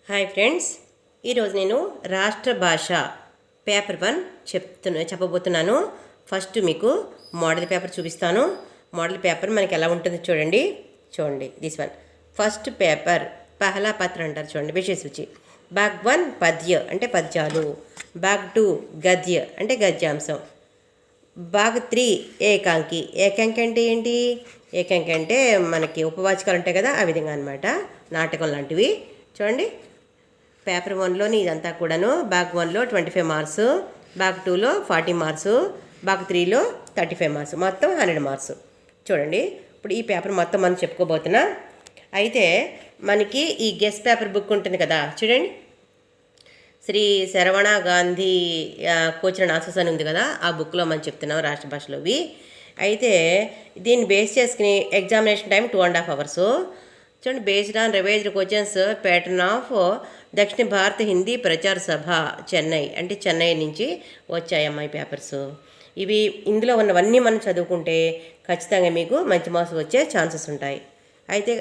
Hi friends, ఈరోజు నేను రాష్ట్ర భాష పేపర్ 1 చెప్పబోతున్నాను. ఫస్ట్ మీకు మోడల్ పేపర్ చూపిస్తాను. మోడల్ పేపర్ మనకి ఎలా ఉంటుంది చూడండి దిస్ వన్. ఫస్ట్ పేపర్ పహలా పత్ర అంటారు చూడండి, విషయ సూచి. భాగ్ 1 పద్య అంటే పద్యాలు, భాగ్ 2 గద్య అంటే గద్యాంశం, భాగ్ 3 ఏకాంకి. ఏకాంకి అంటే ఏంటి? ఏకాంకి అంటే మనకి ఉపవాచకాలు ఉంటాయి కదా, ఆ విధంగా అనమాట, నాటకం లాంటివి. చూడండి, పేపర్ 1లోని ఇదంతా కూడాను. భాగ్ 1లో 25 మార్క్స్, భాగ్ 2లో 40 మార్క్స్, భాగ్ 3లో 35 మార్క్స్, మొత్తం 100 మార్క్స్. చూడండి, ఇప్పుడు ఈ పేపర్ మొత్తం మనం చెప్పుకోబోతున్నా. అయితే మనకి ఈ గెస్ట్ పేపర్ బుక్ ఉంటుంది కదా, చూడండి, శ్రీ శరవణ గాంధీ కోచిన ఆన్సర్స్ అని ఉంది కదా, ఆ బుక్లో మనం చెప్తున్నాం రాష్ట్ర భాషలోవి. అయితే దీన్ని బేస్ చేసుకుని ఎగ్జామినేషన్ టైం 2.5 hours. చూడండి, based on revised questions pattern of దక్షిణ భారత హిందీ ప్రచార సభ చెన్నై, అంటే చెన్నై నుంచి వచ్చాయమ్మా ఈ పేపర్స్. ఇవి ఇందులో ఉన్నవన్నీ మనం చదువుకుంటే ఖచ్చితంగా మీకు మంచి మార్క్స్ వచ్చే ఛాన్సెస్ ఉంటాయి. అయితే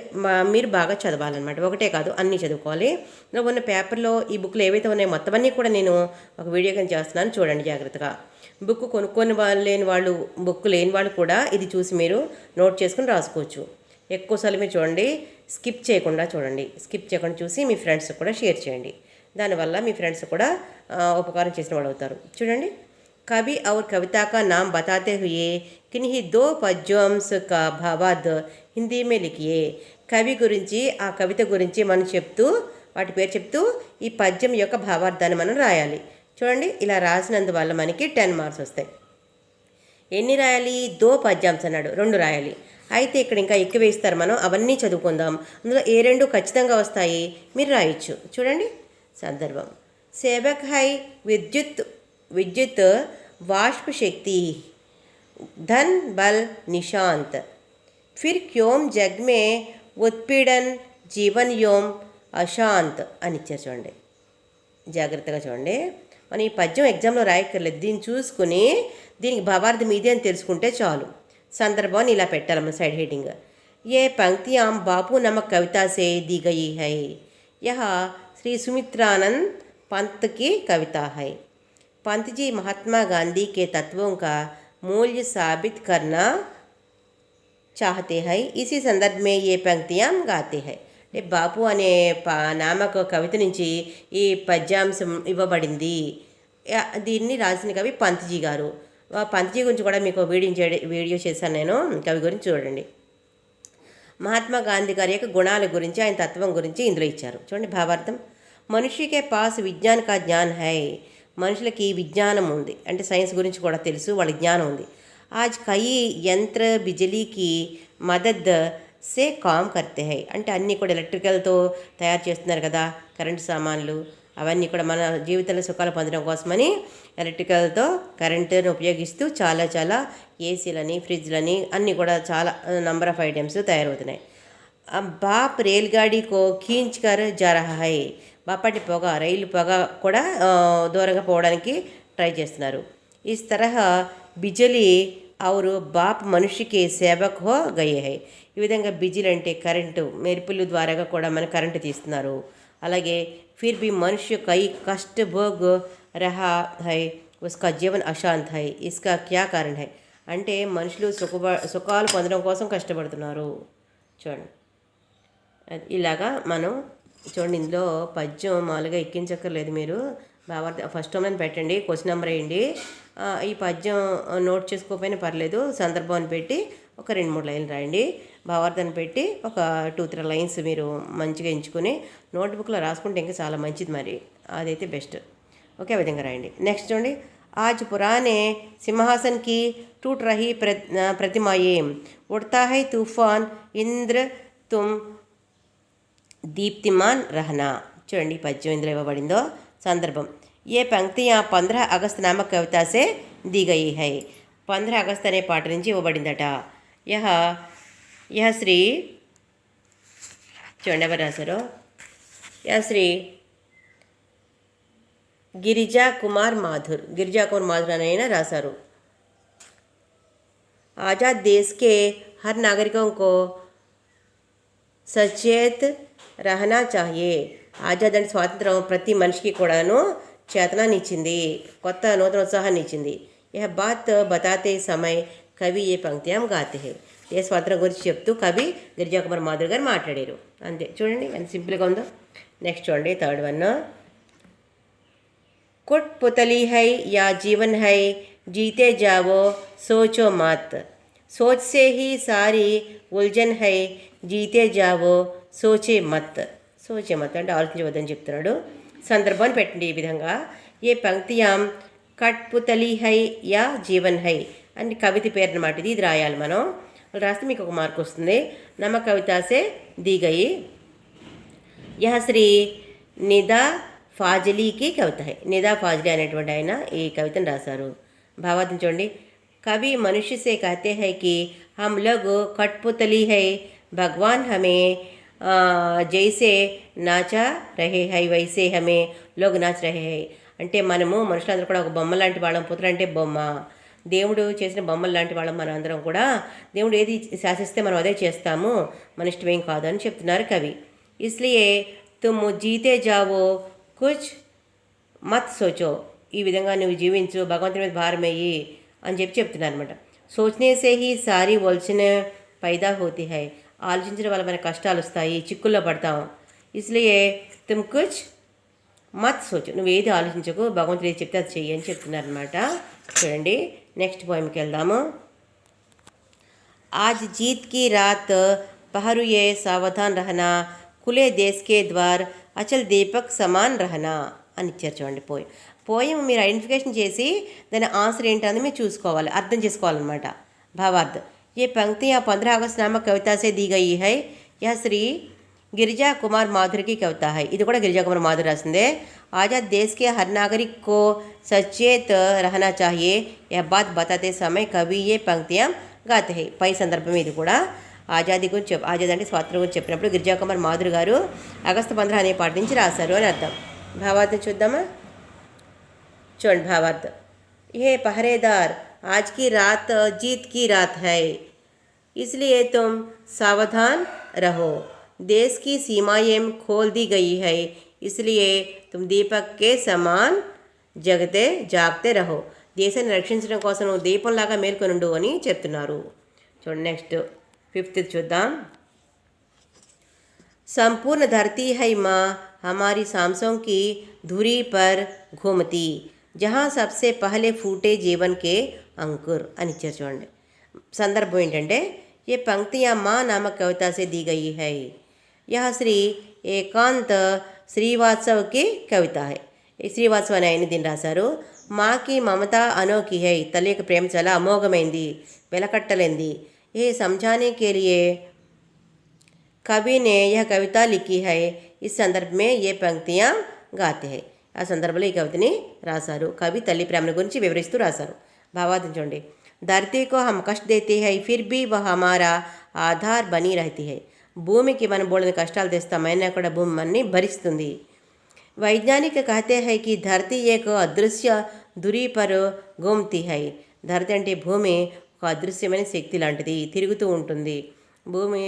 మీరు బాగా చదవాలన్నమాట, ఒకటే కాదు అన్నీ చదువుకోవాలి. ఇందులో ఉన్న పేపర్లో ఈ బుక్లు ఏవైతే ఉన్నాయో మొత్తం అన్నీ కూడా నేను ఒక వీడియో కింద చేస్తున్నాను, చూడండి జాగ్రత్తగా. బుక్ కొనుక్కొని లేని వాళ్ళు, బుక్ లేని వాళ్ళు కూడా ఇది చూసి మీరు నోట్ చేసుకుని రాసుకోవచ్చు. ఎక్కువసార్లు మీరు చూడండి, స్కిప్ చేయకుండా చూసి మీ ఫ్రెండ్స్కి కూడా షేర్ చేయండి. దానివల్ల మీ ఫ్రెండ్స్ కూడా ఉపకారం చేసిన వాళ్ళు అవుతారు. చూడండి, कवि और कविता का नाम बताते हुए किन्हीं 2 పద్యంస్ का భావార్థ హిందీ మే లిఖియే. కవి గురించి, ఆ కవిత గురించి మనం చెప్తూ, వాటి పేరు చెప్తూ ఈ పద్యం యొక్క భావార్థాన్ని మనం రాయాలి. చూడండి, ఇలా రాసినందువల్ల మనకి 10 మార్క్స్ వస్తాయి. ఎన్ని రాయాలి? 2 పద్యాంస్ అన్నాడు, 2 రాయాలి. అయితే ఇక్కడ ఇంకా ఎక్కువ వేస్తారు, మనం అవన్నీ చదువుకుందాం. అందులో ఏ 2 ఖచ్చితంగా వస్తాయి, మీరు రాయొచ్చు. చూడండి, సందర్భం సేవక్ హై విద్యుత్ वाष्प शक्ति धन बल निशांत फिर क्यों जग में उत्पीड़न जीवन योम అశాంత్ అని ఇచ్చారు. చూడండి, జాగ్రత్తగా చూడండి. మనం ఈ పద్యం ఎగ్జామ్లో రాయక్కర్లేదు, దీన్ని చూసుకుని దీనికి భావార్థం ఇదే అని తెలుసుకుంటే చాలు. సందర్భాన్ని ఇలా పెట్టాలమ్మ సైడ్ హెడింగ్. ఏ పంక్తి ఆమ్ బాపు నమక్ కవితా సే दी गई है, यह श्री सुमित्रानंद पंत की कविता है. पंत जी महात्मा गांधी के तत्वों का मूल्य साबित करना चाहते हैं, इसी संदर्भ में ये पंक्तियाँ गाते हैं. అంటే బాపు అనే నామక కవిత నుంచి ఈ పద్యాంశం ఇవ్వబడింది. దీన్ని రాసిన కవి పంత్జీ గారు. పంత్జీ గురించి కూడా మీకు వీడియో చేశాను నేను, కవి గురించి చూడండి. మహాత్మా గాంధీ గారి యొక్క గుణాల గురించి, ఆయన తత్వం గురించి ఇందులో ఇచ్చారు. చూడండి, భావార్థం మనుష్యకే పాస్ విజ్ఞాన్ కా జ్ఞాన్ హై. మనుషులకి విజ్ఞానం ఉంది, అంటే సైన్స్ గురించి కూడా తెలుసు, వాళ్ళ జ్ఞానం ఉంది. ఆజ్ కయి యంత్ర బిజలీకి మదద్ సే కామ్ కర్తే హై, అంటే అన్నీ కూడా ఎలక్ట్రికల్తో తయారు చేస్తున్నారు కదా, కరెంటు సామాన్లు, అవన్నీ కూడా మన జీవితంలో సుఖాలు పొందడం కోసమని ఎలక్ట్రికల్తో కరెంటును ఉపయోగిస్తూ చాలా ఏసీలని, ఫ్రిడ్జ్లని అన్నీ కూడా చాలా నంబర్ ఆఫ్ ఐటమ్స్ తయారవుతున్నాయి. బాప్ రైల్గాడీ కో ఖీంచ్ కర్ జా రహా హై. బాపటి పొగ, రైలు పొగ కూడా దూరంగా పోవడానికి ట్రై చేస్తున్నారు. ఈ తరహా బిజలీ ఔరు బాప్ మనుషుకి సేవక్ హో గయే హై. ఈ విధంగా బిజిల్ అంటే కరెంటు, మెరుపుల ద్వారాగా కూడా మన కరెంటు తీస్తున్నారు. అలాగే ఫిర్ బి మనుష్య కై కష్ట భోగ్ రహా హై, ఉస్కా జీవన్ అశాంత్ హై, ఇస్కా క్యా కారణ్ హై. అంటే మనుషులు సుఖాలు పొందడం కోసం కష్టపడుతున్నారు. చూడండి, ఇలాగా మనం చూడండి. ఇందులో పద్యం మామూలుగా ఎక్కించక్కర్లేదు, మీరు భావార్థం ఫస్ట్ టైం పెట్టండి, క్వశ్చన్ నెంబర్ వేయండి. ఈ పద్యం నోట్ చేసుకోకపోయినా పర్లేదు, సందర్భాన్ని పెట్టి ఒక 2-3 లైన్లు రాయండి. భావార్థాన్ని పెట్టి ఒక 2-3 లైన్స్ మీరు మంచిగా ఎంచుకొని నోట్బుక్లో రాసుకుంటే ఇంకా చాలా మంచిది, మరి అదైతే బెస్ట్. ఓకే, ఆ విధంగా రాయండి. నెక్స్ట్ చూడండి, ఆజ్ పురానే సింహాసన్కి టూట్ రహీ ప్రతిమాయే ఉడతా హై తూఫాన్ ఇంద్ర తుమ్ దీప్తిమాన్ రహనా. చూడండి, పద్యం ఇందులో ఇవ్వబడిందో. సందర్భం ఏ పంక్తి 15 అగస్ట్ నామక కవితా సే दी गई है. 15 అగస్ట్ అనే పాట నుంచి ఇవ్వబడిందట. యహ శ్రీ, చూడండి ఎవరు రాశారో, యహ శ్రీ గిరిజా కుమార్ మాథుర్ అని ఆయన రాశారు. ఆజాద్ దేశ్ కే హర్ నాగరికోं को सचेत रहना चाहिए. ఆజాద్ అంటే స్వాతంత్రం ప్రతి మనిషికి కూడాను చేతనాన్నిచ్చింది, కొత్త నూతన ఉత్సాహాన్ని ఇచ్చింది. యహ బాత్ బతాతే సమయ్ కవి ఏ పంక్త్యాం గాతే హై. ఏ స్వాతంత్రం గురించి చెప్తూ కవి గిరిజాకుమార్ మాధురి గారు మాట్లాడారు. అంతే, చూడండి ఎంత సింపుల్గా ఉందో. నెక్స్ట్ చూడండి, థర్డ్ వన్. कुटपुतली है या जीवन है, जीते जाओ सोचो मत. सोच से ही सारी उलझन है, జీతే జావో సోచే మత్. సోచే మత్ అంటే ఆలోచించవద్దని చెప్తున్నాడు. సందర్భాన్ని పెట్టండి ఈ విధంగా. ఏ పంక్తియాం కట్పుతలి హై యా జీవన్ హై అంటే కవిత పేరు అన్నమాట. ఇది రాయాలి మనం. రాస్తే మీకు ఒక మార్క్ వస్తుంది. నమ కవితాసే దిగయి. యహ శ్రీ నిదా ఫాజిలీకి కవిత హై. నిదా ఫాజిలీ అనేటువంటి ఆయన ఈ కవితను రాశారు. భావార్థం చూడండి. కవి మనుష్య సే కహతే హై కి హమ్ లోగ్ కట్పుతలి హై, భగవాన్ హమే జైసే నాచా రహే హై వైసే హమే లోగ్ నాచ్ రహే హై. అంటే మనము మనుషులందరూ కూడా ఒక బొమ్మ లాంటి వాళ్ళం. పుత్రుడు అంటే బొమ్మ, దేవుడు చేసిన బొమ్మలు లాంటి వాళ్ళం మనం అందరం కూడా. దేవుడు ఏది శాసిస్తే మనం అదే చేస్తాము, మన ఇష్టమేం కాదు అని చెప్తున్నారు కవి. ఇస్లియే తుమ్ జీతే జావో కుచ్ మత్ సోచో. ఈ విధంగా నువ్వు జీవించు, భగవంతుని మీద భారమయ్యి అని చెప్తున్నారు అనమాట. సోచనేసే హీ సారీ వల్చిన పైదా హోతీ హై. ఆలోచించడం వల్ల మన కష్టాలు వస్తాయి, చిక్కుల్లో పడతాం. ఇస్లియే తుమ్ కుచ్ మత్ సోచో. నువ్వు ఏది ఆలోచించకు, భగవంతుడు ఏది చెప్తే అది చెయ్యి అని చెప్తున్నారనమాట. చూడండి, నెక్స్ట్ పోయంకి వెళ్దాము. ఆజ్ జీత్ కి రాత్ పహరుయే సావధాన్ రహనా, खुले देश के द्वार అచల్ దీపక్ సమాన్ రహనా అని ఇచ్చారు. చూడండి, పోయం మీరు ఐడెంటిఫికేషన్ చేసి దాని ఆన్సర్ ఏంటని మీరు చూసుకోవాలి, అర్థం చేసుకోవాలన్నమాట. భావార్థ. ये पंक्तियाँ 15 अगस्त नामक कविता से दी गई है. यह श्री गिरिजा कुमार माधुरी की कविता है. ఇది కూడా గిరిజా కుమార్ మాధురి రాసిందే. आज़ाद देश के हर नागरिक को सचेत रहना चाहिए, यह बात बताते समय कवि ये पंक्तियाँ गाते हैं. పై సందర్భం ఇది కూడా ఆజాదీ గురించి ఆజాద్ అంటే స్వాతంత్రం గురించి చెప్పినప్పుడు గిరిజా కుమార్ మాధురి గారు ఆగస్టు 15 అనే పాట నుంచి రాశారు అని అర్థం. భావార్థం చూద్దామా. చూడండి భావార్థం. ये पहरेदार आज की रात जीत की रात है, इसलिए तुम सावधान रहो. देश की सीमाएं खोल दी गई है, इसलिए तुम दीपक के समान జగతే జాగ్తే రహో. దేశాన్ని రక్షించడం కోసం నువ్వు దీపంలాగా మేల్కొనుండు అని చెప్తున్నారు. చూడండి, నెక్స్ట్ 5th చూద్దాం. संपूर्ण धरती है माँ हमारी सांसों की धुरी पर घूमती, जहाँ सबसे पहले फूटे जीवन के अंकुर అని ఇచ్చారు. చూడండి, సందర్భం ఏంటంటే ये पंक्तियाँ माँ नामक कविता से दी गई है. यह श्री ఏకాంత్ శ్రీవాత్సవ్ की कविता है. ఈ శ్రీవాత్సవ్ అనే ఆయన దీన్ని రాశారు. మాకి మమత అనోఖి హై. తల్లి యొక్క ప్రేమ చాలా అమోఘమైంది, వెలకట్టలేంది. ये समझाने के लिए कवि ने यह कविता लिखी है. इस संदर्भ में ये पंक्तियाँ गाते हैं. ఆ సందర్భంలో ఈ కవితని రాశారు. కవి తల్లి ప్రేమను గురించి వివరిస్తూ రాశారు. భావార్థం చూడండి. ధరతీ కో హమ్ కష్ట దేతే హై, ఫిర్ భీ వహ్ హమారా ఆధార్ బనీ రహతీ హై. భూమికి మనం బోల్డని కష్టాలు తెస్తామైనా కూడా భూమి మనని భరిస్తుంది. వైజ్ఞానిక కహతే హై కి ధరతీ ఏక అదృశ్య ధురీ పర్ ఘూమ్తీ హై. ధరతి అంటే భూమి ఒక అదృశ్యమైన శక్తి లాంటిది, తిరుగుతూ ఉంటుంది. భూమి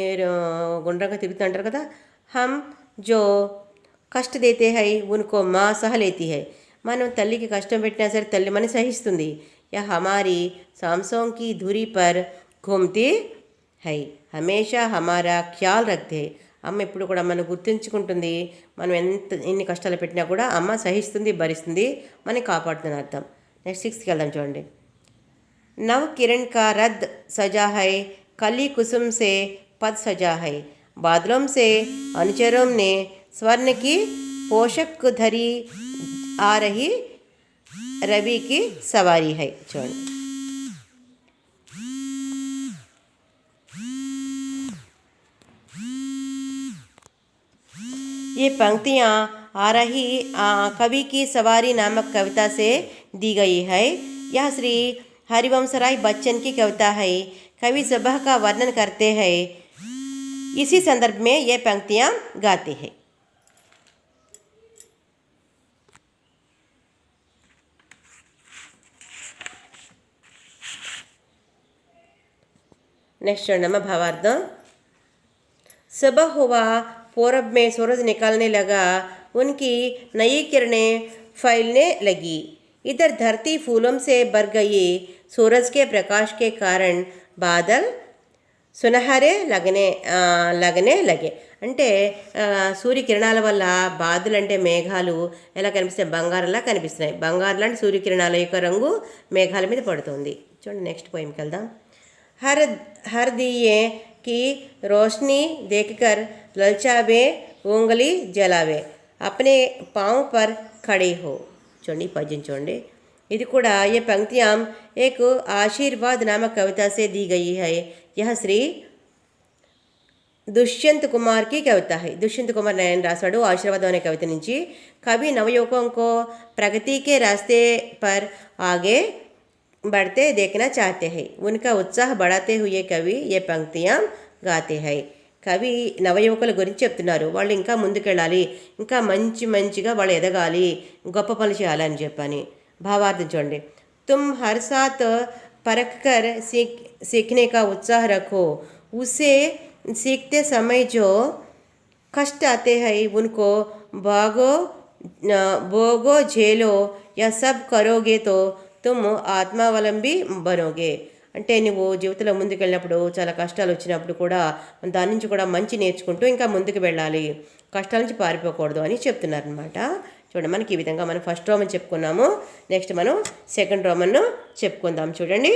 గుండ్రంగా తిరుగుతూ అంటారు కదా. హమ్ జో కష్ట దేతే హై ఉన్కో మా సహలేతి హై. మనం తల్లికి కష్టం పెట్టినా సరే తల్లి మన సహిస్తుంది. యా హమారీ సాంసోంకి ధురీ పర్ ఘూమ్తీ హై, హమేషా హమారా ఖ్యాల్ రఖతే హై. అమ్మ ఎప్పుడు కూడా మనం గుర్తుంచుకుంటుంది. మనం ఎన్ని కష్టాలు పెట్టినా కూడా అమ్మ సహిస్తుంది, భరిస్తుంది, మనని కాపాడుతుంది అర్థం. నెక్స్ట్ 6th వెళ్దాం. చూడండి. नव किरण का रद सजा है, कली कुसुम से पद सजा है. बादलों से अनुचरों ने स्वर्ण की पोशाक धरी आ रही रवि की सवारी है. చూడండి, ये पंक्तियाँ आ रही कवि की सवारी नामक कविता से दी गई है. यह श्री हरिवंशराय बच्चन की कविता है. कवि सुबह का वर्णन करते हैं. इसी संदर्भ में ये पंक्तियाँ गाते हैं. नेक्स्ट चरणमा भावार्थ. सुबह हुआ, पूरब में सूरज निकलने लगा, उनकी नई किरणें फैलने लगी। इधर धरती फूलों से भर गई। सूरज के प्रकाश के कारण बादल సునహరే లగనే లగే అంటే సూర్యకిరణాల వల్ల బాదులు అంటే మేఘాలు ఎలా కనిపిస్తాయి, బంగారంలా కనిపిస్తున్నాయి. బంగారం లాంటి సూర్యకిరణాల యొక్క రంగు మేఘాల మీద పడుతుంది. చూడండి నెక్స్ట్ పోయింకి వెళ్దాం. हर दिए की रोशनी देखकर ललचावे उंगली जलावे अपने पाँव पर खड़े हो. చూడండి ఈ పద్యం చూడండి. ఇది కూడా ये पंक्तियाँ एक आशीर्वाद नामक कविता से दी गई है. यह श्री दुष्यंत कुमार की कविता है. दुष्यंत कुमार ने रासाడు आशीर्वाद अने कविता నుంచి. कवि नवयुवकों को प्रगति के रास्ते पर आगे बढ़ते देखना चाहते हैं. उनका उत्साह बढ़ाते हुए कवि ये पंक्तियाँ गाते हैं. కవి నవయువకుల గురించి చెప్తున్నారు. వాళ్ళు ఇంకా ముందుకెళ్ళాలి, ఇంకా మంచిగా వాళ్ళు ఎదగాలి, గొప్ప పనులు చేయాలని చెప్పని. भावार्थ చూడండి. तुम हर साथ परख कर सीखने का उत्साह रखो. उसे सीखते समय जो कष्ट आते हैं उनको भोगो झेलो. यह सब करोगे तो तुम ఆత్మావలంబి बनोगे. అంటే నువ్వు జీవితంలో ముందుకెళ్ళినప్పుడు చాలా కష్టాలు వచ్చినప్పుడు కూడా దాని నుంచి కూడా మంచి నేర్చుకుంటూ ఇంకా ముందుకు వెళ్ళాలి, కష్టాల నుంచి పారిపోకూడదు అని చెప్తున్నారనమాట. చూడండి మనకి ఈ విధంగా మనం ఫస్ట్ రోమన్ చెప్పుకున్నాము. నెక్స్ట్ మనం సెకండ్ రోమన్ను చెప్పుకుందాం. చూడండి.